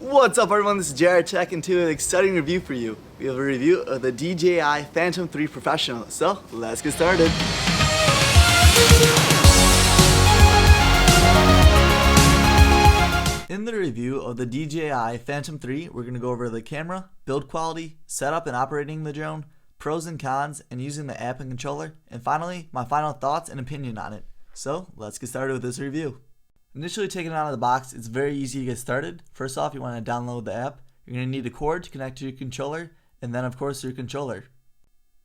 What's up everyone, this is Jared checking into an exciting review for you. We have a review of the DJI Phantom 3 Professional, so let's get started. In the review of the DJI Phantom 3, we're going to go over the camera, build quality, setup and operating the drone, pros and cons, and using the app and controller, and finally, my final thoughts and opinion on it. So let's get started with this review. Initially taking it out of the box, it's very easy to get started. First off, you want to download the app. You're going to need a cord to connect to your controller, and then of course your controller.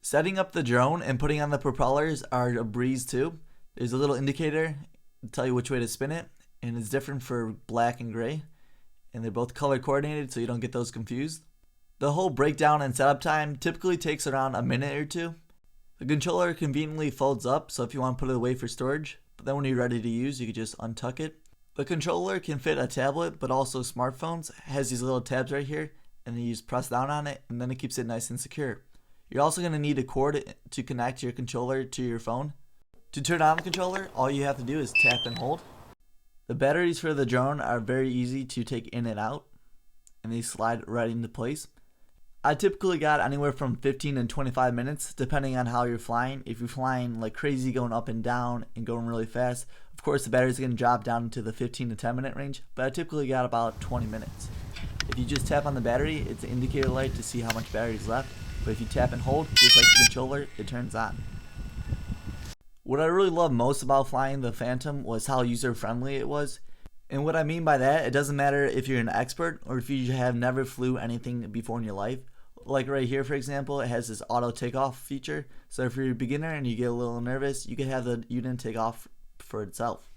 Setting up the drone and putting on the propellers are a breeze too. There's a little indicator to tell you which way to spin it, and it's different for black and gray, and they're both color coordinated so you don't get those confused. The whole breakdown and setup time typically takes around a minute or two. The controller conveniently folds up, so if you want to put it away for storage, but then when you're ready to use, you can just untuck it. The controller can fit a tablet, but also smartphones. It has these little tabs right here, and then you just press down on it, and then it keeps it nice and secure. You're also going to need a cord to connect your controller to your phone. To turn on the controller, all you have to do is tap and hold. The batteries for the drone are very easy to take in and out, and they slide right into place. I typically got anywhere from 15 and 25 minutes depending on how you're flying. If you're flying like crazy, going up and down and going really fast, of course the battery's going to drop down to the 15 to 10 minute range, but I typically got about 20 minutes. If you just tap on the battery, it's an indicator light to see how much battery is left, but if you tap and hold, just like the controller, it turns on. What I really loved most about flying the Phantom was how user friendly it was. And what I mean by that, it doesn't matter if you're an expert or if you have never flew anything before in your life. Like right here, for example, it has this auto takeoff feature. So if you're a beginner and you get a little nervous, you can have the unit take off for itself.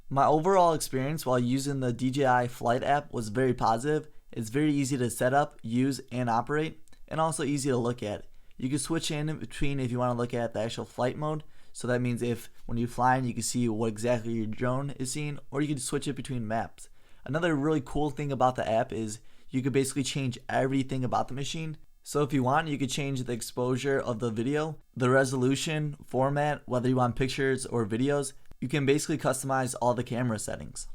My overall experience while using the DJI Flight app was very positive. It's very easy to set up, use, and operate, and also easy to look at. You can switch in between if you want to look at the actual flight mode. So that means if when you're flying, you can see what exactly your drone is seeing, or you can switch it between maps. Another really cool thing about the app is you could basically change everything about the machine. So if you want, you could change the exposure of the video, the resolution, format, whether you want pictures or videos. You can basically customize all the camera settings.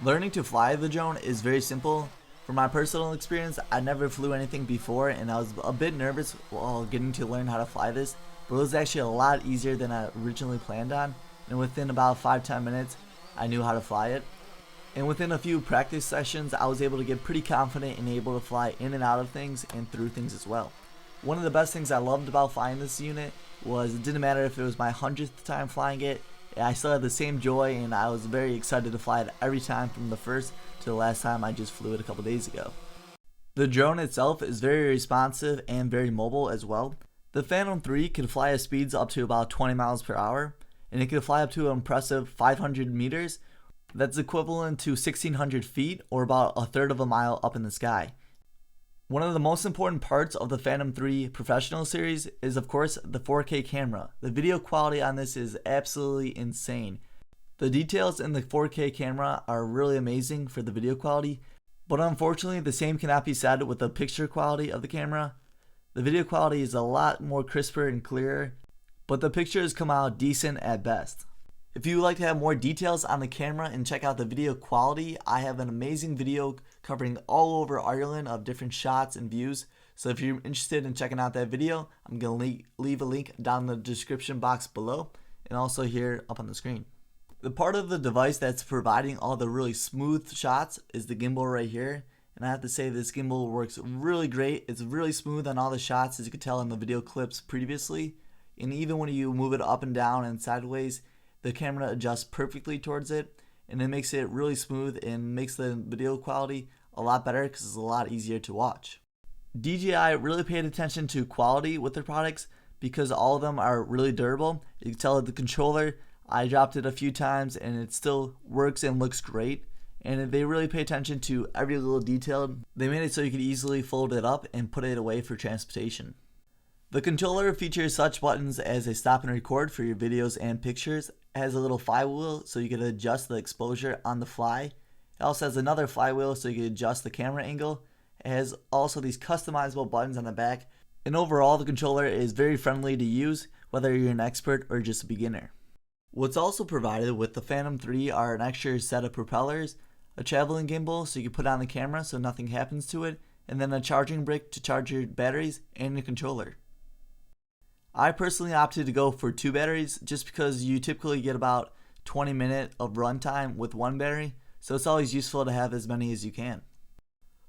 Learning to fly the drone is very simple. From my personal experience, I never flew anything before and I was a bit nervous while getting to learn how to fly this, but it was actually a lot easier than I originally planned on, and within about 5-10 minutes, I knew how to fly it. And within a few practice sessions, I was able to get pretty confident and able to fly in and out of things and through things as well. One of the best things I loved about flying this unit was it didn't matter if it was my 100th time flying it, I still had the same joy and I was very excited to fly it every time from the first to the last time I just flew it a couple days ago. The drone itself is very responsive and very mobile as well. The Phantom 3 can fly at speeds up to about 20 miles per hour, and it can fly up to an impressive 500 meters. That's equivalent to 1,600 feet or about a third of a mile up in the sky. One of the most important parts of the Phantom 3 Professional series is of course the 4K camera. The video quality on this is absolutely insane. The details in the 4K camera are really amazing for the video quality, but unfortunately the same cannot be said with the picture quality of the camera. The video quality is a lot more crisper and clearer, but the pictures come out decent at best. If you would like to have more details on the camera and check out the video quality, I have an amazing video covering all over Ireland of different shots and views. So if you're interested in checking out that video, I'm going to leave a link down in the description box below and also here up on the screen. The part of the device that's providing all the really smooth shots is the gimbal right here. And I have to say this gimbal works really great. It's really smooth on all the shots, as you could tell in the video clips previously. And even when you move it up and down and sideways, the camera adjusts perfectly towards it, and it makes it really smooth and makes the video quality a lot better because it's a lot easier to watch. DJI really paid attention to quality with their products because all of them are really durable. You can tell that the controller, I dropped it a few times and it still works and looks great. And they really pay attention to every little detail. They made it so you could easily fold it up and put it away for transportation. The controller features such buttons as a stop and record for your videos and pictures. It has a little flywheel so you can adjust the exposure on the fly. It also has another flywheel so you can adjust the camera angle. It has also these customizable buttons on the back. And overall, the controller is very friendly to use, whether you're an expert or just a beginner. What's also provided with the Phantom 3 are an extra set of propellers, a traveling gimbal so you can put it on the camera so nothing happens to it, and then a charging brick to charge your batteries and your controller. I personally opted to go for 2 batteries just because you typically get about 20 minutes of runtime with 1 battery, so it's always useful to have as many as you can.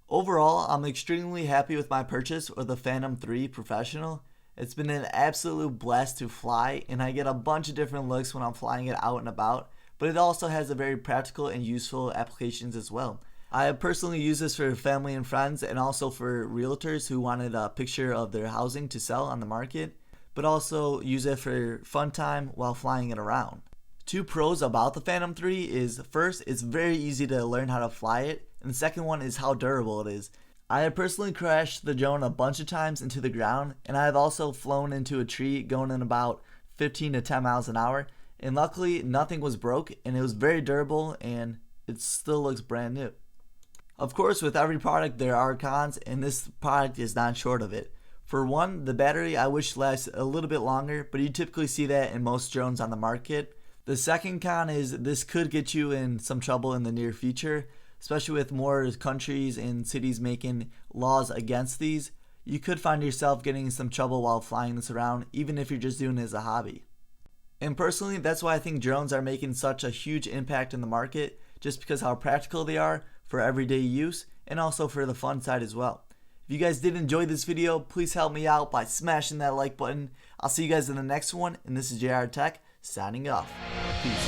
Overall, I'm extremely happy with my purchase of the Phantom 3 Professional. It's been an absolute blast to fly, and I get a bunch of different looks when I'm flying it out and about, but it also has a very practical and useful applications as well. I have personally used this for family and friends, and also for realtors who wanted a picture of their housing to sell on the market, but also use it for fun time while flying it around. 2 pros about the Phantom 3 is, first, it's very easy to learn how to fly it, and the second one is how durable it is. I have personally crashed the drone a bunch of times into the ground, and I have also flown into a tree going in about 15 to 10 miles an hour, and luckily nothing was broke, and it was very durable, and it still looks brand new. Of course, with every product there are cons, and this product is not short of it. For one, the battery I wish lasts a little bit longer, but you typically see that in most drones on the market. The second con is this could get you in some trouble in the near future, especially with more countries and cities making laws against these. You could find yourself getting in some trouble while flying this around, even if you're just doing it as a hobby. And personally, that's why I think drones are making such a huge impact in the market, just because how practical they are for everyday use and also for the fun side as well. If you guys did enjoy this video, please help me out by smashing that like button. I'll see you guys in the next one, and this is JR Tech signing off. Peace.